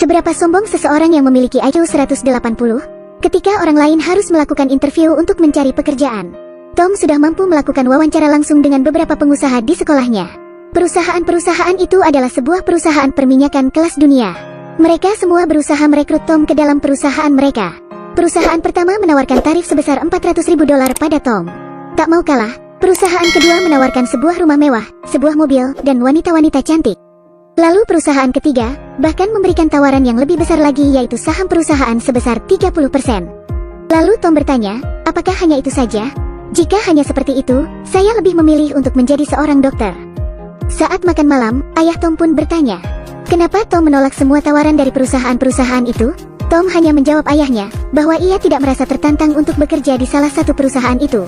Seberapa sombong seseorang yang memiliki IQ 180 ketika orang lain harus melakukan interview untuk mencari pekerjaan. Tom sudah mampu melakukan wawancara langsung dengan beberapa pengusaha di sekolahnya. Perusahaan-perusahaan itu adalah sebuah perusahaan perminyakan kelas dunia. Mereka semua berusaha merekrut Tom ke dalam perusahaan mereka. Perusahaan pertama menawarkan tarif sebesar $400.000 pada Tom. Tak mau kalah, perusahaan kedua menawarkan sebuah rumah mewah, sebuah mobil, dan wanita-wanita cantik. Lalu perusahaan ketiga, bahkan memberikan tawaran yang lebih besar lagi, yaitu saham perusahaan sebesar 30%. Lalu Tom bertanya, apakah hanya itu saja? Jika hanya seperti itu, saya lebih memilih untuk menjadi seorang dokter. Saat makan malam, ayah Tom pun bertanya, kenapa Tom menolak semua tawaran dari perusahaan-perusahaan itu? Tom hanya menjawab ayahnya, bahwa ia tidak merasa tertantang untuk bekerja di salah satu perusahaan itu.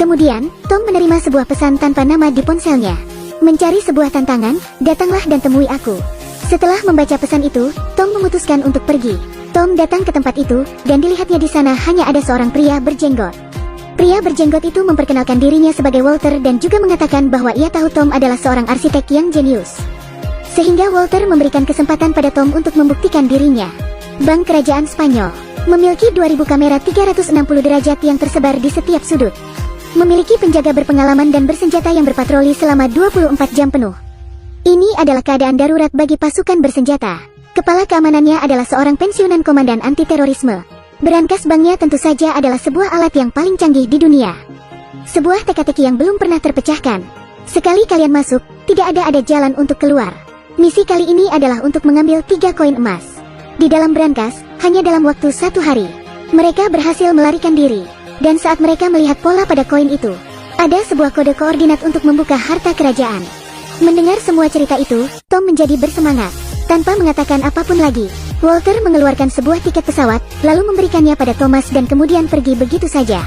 Kemudian, Tom menerima sebuah pesan tanpa nama di ponselnya. Mencari sebuah tantangan, datanglah dan temui aku. Setelah membaca pesan itu, Tom memutuskan untuk pergi. Tom datang ke tempat itu, dan dilihatnya di sana hanya ada seorang pria berjenggot. Pria berjenggot itu memperkenalkan dirinya sebagai Walter dan juga mengatakan bahwa ia tahu Tom adalah seorang arsitek yang jenius. Sehingga Walter memberikan kesempatan pada Tom untuk membuktikan dirinya. Bank Kerajaan Spanyol memiliki 2000 kamera 360 derajat yang tersebar di setiap sudut. Memiliki penjaga berpengalaman dan bersenjata yang berpatroli selama 24 jam penuh. Ini adalah keadaan darurat bagi pasukan bersenjata. Kepala keamanannya adalah seorang pensiunan komandan anti-terorisme. Berangkas banknya tentu saja adalah sebuah alat yang paling canggih di dunia. Sebuah teka-teki yang belum pernah terpecahkan. Sekali kalian masuk, tidak ada jalan untuk keluar. Misi kali ini adalah untuk mengambil 3 koin emas. Di dalam berangkas, hanya dalam waktu 1 hari, mereka berhasil melarikan diri. Dan saat mereka melihat pola pada koin itu, ada sebuah kode koordinat untuk membuka harta kerajaan. Mendengar semua cerita itu, Tom menjadi bersemangat. Tanpa mengatakan apapun lagi, Walter mengeluarkan sebuah tiket pesawat, lalu memberikannya pada Thomas dan kemudian pergi begitu saja.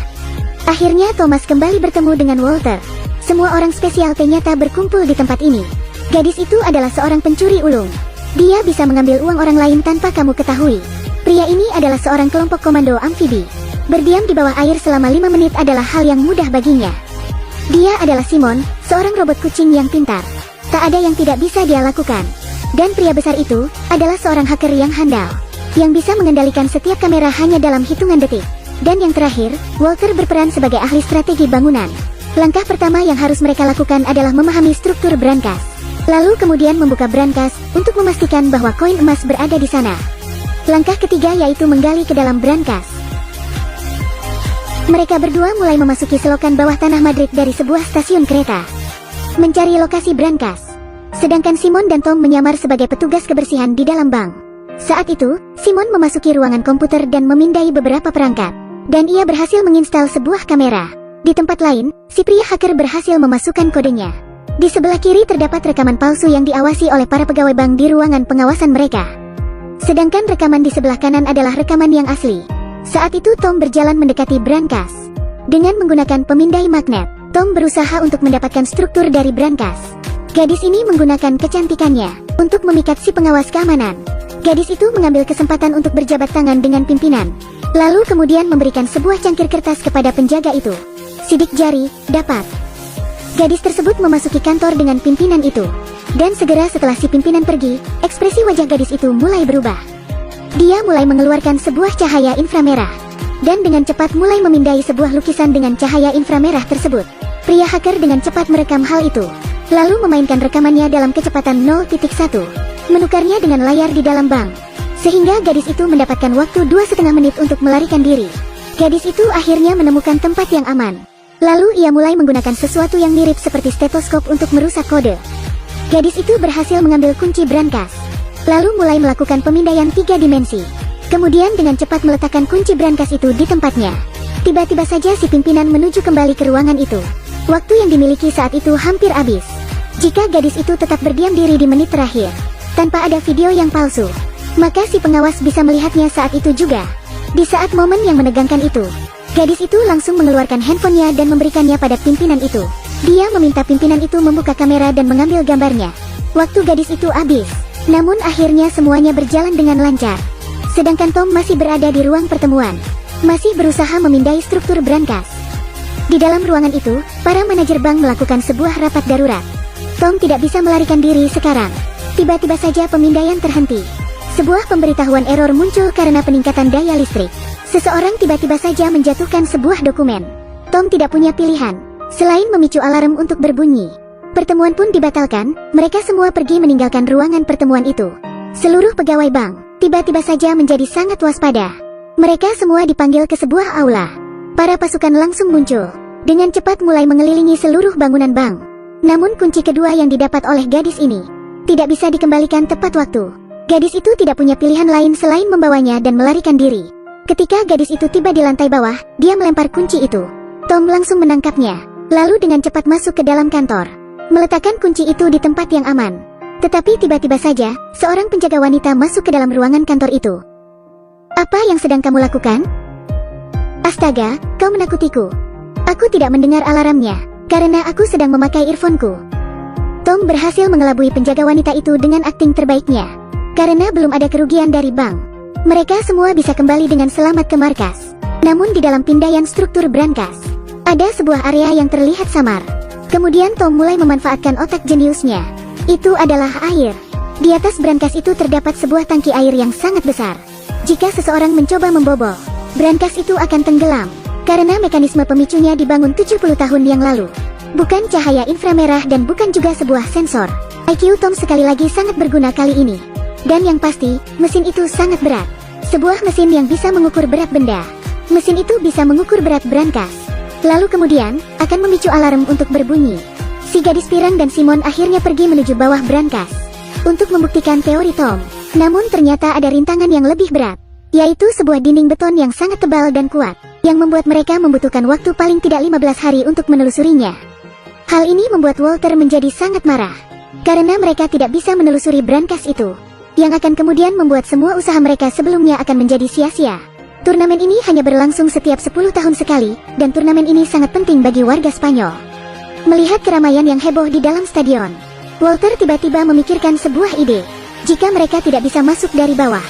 Akhirnya Thomas kembali bertemu dengan Walter. Semua orang spesial ternyata berkumpul di tempat ini. Gadis itu adalah seorang pencuri ulung. Dia bisa mengambil uang orang lain tanpa kamu ketahui. Pria ini adalah seorang kelompok komando amfibi. Berdiam di bawah air selama 5 menit adalah hal yang mudah baginya. Dia adalah Simon, seorang robot kucing yang pintar. Tak ada yang tidak bisa dia lakukan. Dan pria besar itu adalah seorang hacker yang handal, yang bisa mengendalikan setiap kamera hanya dalam hitungan detik. Dan yang terakhir, Walter berperan sebagai ahli strategi bangunan. Langkah pertama yang harus mereka lakukan adalah memahami struktur brankas. Lalu kemudian membuka brankas untuk memastikan bahwa koin emas berada di sana. Langkah ketiga yaitu menggali ke dalam brankas. Mereka berdua mulai memasuki selokan bawah tanah Madrid dari sebuah stasiun kereta, mencari lokasi brankas. Sedangkan Simon dan Tom menyamar sebagai petugas kebersihan di dalam bank. Saat itu, Simon memasuki ruangan komputer dan memindai beberapa perangkat. Dan ia berhasil menginstal sebuah kamera. Di tempat lain, si pria hacker berhasil memasukkan kodenya. Di sebelah kiri terdapat rekaman palsu yang diawasi oleh para pegawai bank di ruangan pengawasan mereka. Sedangkan rekaman di sebelah kanan adalah rekaman yang asli. Saat itu Tom berjalan mendekati brankas. Dengan menggunakan pemindai magnet, Tom berusaha untuk mendapatkan struktur dari brankas. Gadis ini menggunakan kecantikannya untuk memikat si pengawas keamanan. Gadis itu mengambil kesempatan untuk berjabat tangan dengan pimpinan. Lalu kemudian memberikan sebuah cangkir kertas kepada penjaga itu. Sidik jari, dapat. Gadis tersebut memasuki kantor dengan pimpinan itu. Dan segera setelah si pimpinan pergi, ekspresi wajah gadis itu mulai berubah. Dia mulai mengeluarkan sebuah cahaya inframerah. Dan dengan cepat mulai memindai sebuah lukisan dengan cahaya inframerah tersebut. Pria hacker dengan cepat merekam hal itu. Lalu memainkan rekamannya dalam kecepatan 0.1. Menukarnya dengan layar di dalam bank. Sehingga gadis itu mendapatkan waktu 2,5 menit untuk melarikan diri. Gadis itu akhirnya menemukan tempat yang aman. Lalu ia mulai menggunakan sesuatu yang mirip seperti stetoskop untuk merusak kode. Gadis itu berhasil mengambil kunci brankas. Lalu mulai melakukan pemindaian 3 dimensi. Kemudian dengan cepat meletakkan kunci brankas itu di tempatnya. Tiba-tiba saja si pimpinan menuju kembali ke ruangan itu. Waktu yang dimiliki saat itu hampir habis. Jika gadis itu tetap berdiam diri di menit terakhir, tanpa ada video yang palsu, maka si pengawas bisa melihatnya saat itu juga. Di saat momen yang menegangkan itu, gadis itu langsung mengeluarkan handphonenya dan memberikannya pada pimpinan itu. Dia meminta pimpinan itu membuka kamera dan mengambil gambarnya. Waktu gadis itu habis. Namun akhirnya semuanya berjalan dengan lancar. Sedangkan Tom masih berada di ruang pertemuan, masih berusaha memindai struktur brankas. Di dalam ruangan itu, para manajer bank melakukan sebuah rapat darurat. Tom tidak bisa melarikan diri sekarang. Tiba-tiba saja pemindaian terhenti. Sebuah pemberitahuan error muncul karena peningkatan daya listrik. Seseorang tiba-tiba saja menjatuhkan sebuah dokumen. Tom tidak punya pilihan selain memicu alarm untuk berbunyi. Pertemuan pun dibatalkan, mereka semua pergi meninggalkan ruangan pertemuan itu. Seluruh pegawai bank tiba-tiba saja menjadi sangat waspada. Mereka semua dipanggil ke sebuah aula. Para pasukan langsung muncul, dengan cepat mulai mengelilingi seluruh bangunan bank. Namun kunci kedua yang didapat oleh gadis ini tidak bisa dikembalikan tepat waktu. Gadis itu tidak punya pilihan lain selain membawanya dan melarikan diri. Ketika gadis itu tiba di lantai bawah, dia melempar kunci itu. Tom langsung menangkapnya, lalu dengan cepat masuk ke dalam kantor, meletakkan kunci itu di tempat yang aman. Tetapi tiba-tiba saja, seorang penjaga wanita masuk ke dalam ruangan kantor itu. "Apa yang sedang kamu lakukan?" "Astaga, kau menakutiku. Aku tidak mendengar alarmnya, karena aku sedang memakai earphone-ku." Tom berhasil mengelabui penjaga wanita itu dengan akting terbaiknya. Karena belum ada kerugian dari bank, mereka semua bisa kembali dengan selamat ke markas. Namun di dalam pindaian struktur brankas, ada sebuah area yang terlihat samar. Kemudian Tom mulai memanfaatkan otak jeniusnya. Itu adalah air. Di atas brankas itu terdapat sebuah tangki air yang sangat besar. Jika seseorang mencoba membobol, brankas itu akan tenggelam. Karena mekanisme pemicunya dibangun 70 tahun yang lalu. Bukan cahaya inframerah dan bukan juga sebuah sensor. IQ Tom sekali lagi sangat berguna kali ini. Dan yang pasti, mesin itu sangat berat. Sebuah mesin yang bisa mengukur berat benda. Mesin itu bisa mengukur berat brankas. Lalu kemudian, akan memicu alarm untuk berbunyi. Si gadis pirang dan Simon akhirnya pergi menuju bawah brankas untuk membuktikan teori Tom. Namun ternyata ada rintangan yang lebih berat, yaitu sebuah dinding beton yang sangat tebal dan kuat, yang membuat mereka membutuhkan waktu paling tidak 15 hari untuk menelusurinya. Hal ini membuat Walter menjadi sangat marah, karena mereka tidak bisa menelusuri brankas itu, yang akan kemudian membuat semua usaha mereka sebelumnya akan menjadi sia-sia. Turnamen ini hanya berlangsung setiap 10 tahun sekali, dan turnamen ini sangat penting bagi warga Spanyol. Melihat keramaian yang heboh di dalam stadion, Walter tiba-tiba memikirkan sebuah ide. Jika mereka tidak bisa masuk dari bawah,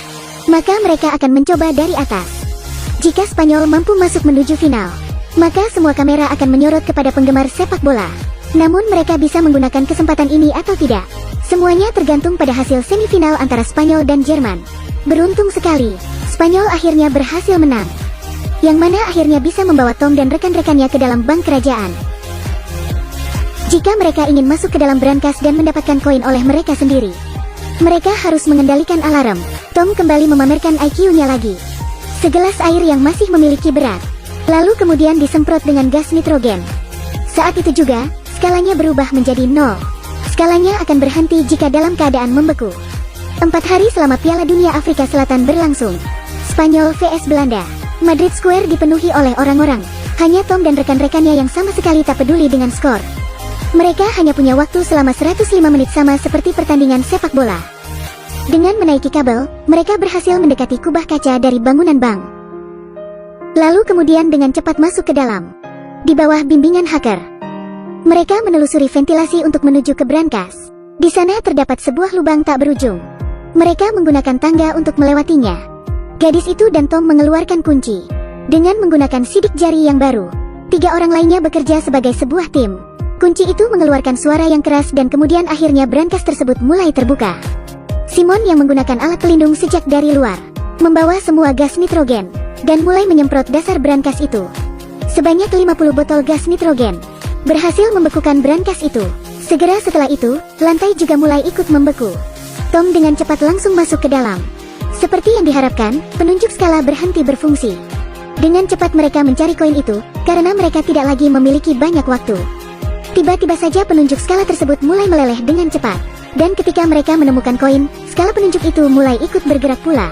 maka mereka akan mencoba dari atas. Jika Spanyol mampu masuk menuju final, maka semua kamera akan menyorot kepada penggemar sepak bola. Namun mereka bisa menggunakan kesempatan ini atau tidak. Semuanya tergantung pada hasil semifinal antara Spanyol dan Jerman. Beruntung sekali, Spanyol akhirnya berhasil menang, yang mana akhirnya bisa membawa Tom dan rekan-rekannya ke dalam bank kerajaan. Jika mereka ingin masuk ke dalam brankas dan mendapatkan koin oleh mereka sendiri, mereka harus mengendalikan alarm. Tom kembali memamerkan IQ-nya lagi. Segelas air yang masih memiliki berat, lalu kemudian disemprot dengan gas nitrogen. Saat itu juga, skalanya berubah menjadi 0. Skalanya akan berhenti jika dalam keadaan membeku. 4 hari selama Piala Dunia Afrika Selatan berlangsung. Spanyol vs Belanda. Madrid Square dipenuhi oleh orang-orang. Hanya Tom dan rekan-rekannya yang sama sekali tak peduli dengan skor. Mereka hanya punya waktu selama 105 menit sama seperti pertandingan sepak bola. Dengan menaiki kabel, mereka berhasil mendekati kubah kaca dari bangunan bank. Lalu kemudian dengan cepat masuk ke dalam. Di bawah bimbingan hacker, mereka menelusuri ventilasi untuk menuju ke brankas. Di sana terdapat sebuah lubang tak berujung. Mereka menggunakan tangga untuk melewatinya. Gadis itu dan Tom mengeluarkan kunci. Dengan menggunakan sidik jari yang baru, 3 orang lainnya bekerja sebagai sebuah tim. Kunci itu mengeluarkan suara yang keras dan kemudian akhirnya brankas tersebut mulai terbuka. Simon yang menggunakan alat pelindung sejak dari luar, membawa semua gas nitrogen, dan mulai menyemprot dasar brankas itu. Sebanyak 50 botol gas nitrogen berhasil membekukan brankas itu. Segera setelah itu, lantai juga mulai ikut membeku. Tom dengan cepat langsung masuk ke dalam. Seperti yang diharapkan, penunjuk skala berhenti berfungsi. Dengan cepat mereka mencari koin itu, karena mereka tidak lagi memiliki banyak waktu. Tiba-tiba saja penunjuk skala tersebut mulai meleleh dengan cepat. Dan ketika mereka menemukan koin, skala penunjuk itu mulai ikut bergerak pula.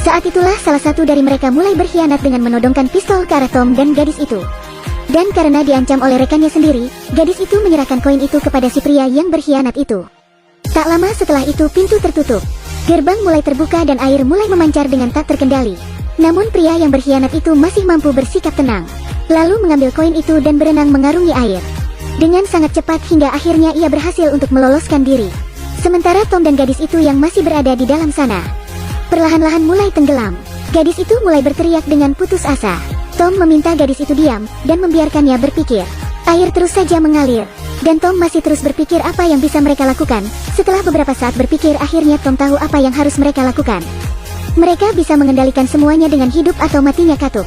Saat itulah salah satu dari mereka mulai berkhianat dengan menodongkan pistol ke arah Tom dan gadis itu. Dan karena diancam oleh rekannya sendiri, gadis itu menyerahkan koin itu kepada si pria yang berkhianat itu. Tak lama setelah itu pintu tertutup. Gerbang mulai terbuka dan air mulai memancar dengan tak terkendali. Namun pria yang berkhianat itu masih mampu bersikap tenang. Lalu mengambil koin itu dan berenang mengarungi air. Dengan sangat cepat hingga akhirnya ia berhasil untuk meloloskan diri. Sementara Tom dan gadis itu yang masih berada di dalam sana, perlahan-lahan mulai tenggelam. Gadis itu mulai berteriak dengan putus asa. Tom meminta gadis itu diam, dan membiarkannya berpikir. Air terus saja mengalir, dan Dan Tom masih terus berpikir apa yang bisa mereka lakukan. Setelah beberapa saat berpikir, akhirnya Tom tahu apa yang harus mereka lakukan. Mereka bisa mengendalikan semuanya dengan hidup atau matinya katup.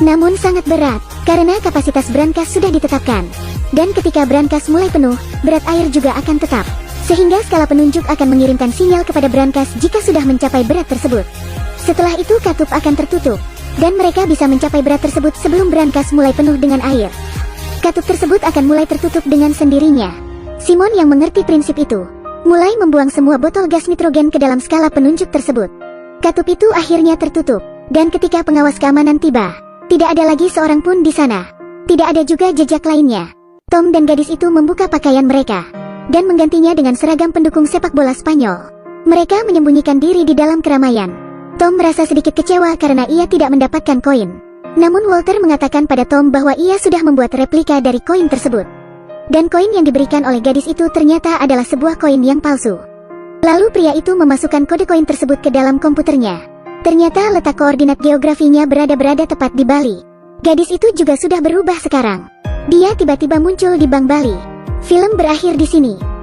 Namun sangat berat, karena kapasitas brankas sudah ditetapkan. Dan ketika brankas mulai penuh, berat air juga akan tetap. Sehingga skala penunjuk akan mengirimkan sinyal kepada brankas jika sudah mencapai berat tersebut. Setelah itu katup akan tertutup. Dan mereka bisa mencapai berat tersebut sebelum brankas mulai penuh dengan air. Katup tersebut akan mulai tertutup dengan sendirinya. Simon yang mengerti prinsip itu, mulai membuang semua botol gas nitrogen ke dalam skala penunjuk tersebut. Katup itu akhirnya tertutup, dan ketika pengawas keamanan tiba, tidak ada lagi seorang pun di sana. Tidak ada juga jejak lainnya. Tom dan gadis itu membuka pakaian mereka, dan menggantinya dengan seragam pendukung sepak bola Spanyol. Mereka menyembunyikan diri di dalam keramaian. Tom merasa sedikit kecewa karena ia tidak mendapatkan koin. Namun Walter mengatakan pada Tom bahwa ia sudah membuat replika dari koin tersebut. Dan koin yang diberikan oleh gadis itu ternyata adalah sebuah koin yang palsu. Lalu pria itu memasukkan kode koin tersebut ke dalam komputernya. Ternyata letak koordinat geografinya berada tepat di Bali. Gadis itu juga sudah berubah sekarang. Dia tiba-tiba muncul di Bank Bali. Film berakhir di sini.